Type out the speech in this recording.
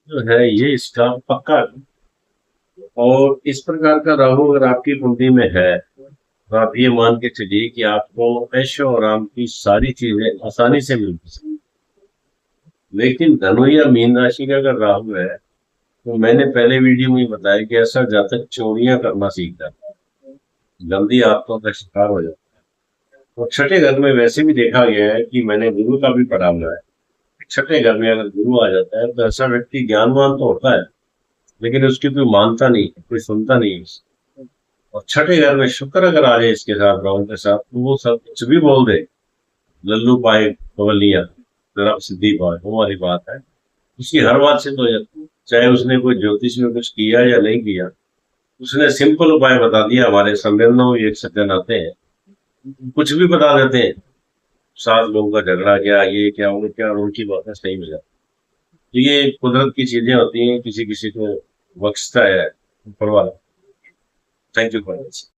जो है ये इसका पक्का है। और इस प्रकार का राहु अगर आपकी कुंडली में है तो आप ये मान के चलिए कि आपको ऐशो आराम की सारी चीजें आसानी से मिल सकती हैं। लेकिन धनु या मीन राशि का अगर राहु है तो मैंने पहले वीडियो में ही बताया कि ऐसा जातक चोरियां करना सीख जाता है, जल्दी आत्मा का शिकार हो जाता है। और छठे घर में वैसे भी देखा गया है कि मैंने गुरु का भी पढ़ा हुआ है। छठे घर में अगर गुरु आ जाता है तो ऐसा व्यक्ति ज्ञानवान तो होता है लेकिन उसकी कोई मानता नहीं, कोई सुनता नहीं। और छठे घर में शुक्र अगर आ जाए इसके साथ, राहु के साथ, तो वो सब कुछ भी बोल दे। लल्लू पाए कवलिया, जरा सिद्धि पाए, वो वाली बात है। उसकी हर बात सिद्ध हो जाती है, चाहे उसने कोई ज्योतिष में कुछ किया या नहीं किया। उसने सिंपल उपाय बता दिया। हमारे सम्मेलनों में एक सज्जन आते हैं, कुछ भी बता देते हैं। सात लोगों का झगड़ा क्या, ये क्या, वो क्या, और उनकी बातें सही हो जाती है। तो ये कुदरत की चीजें होती हैं, किसी किसी को बख्शता है ऊपर वाला। Thank you for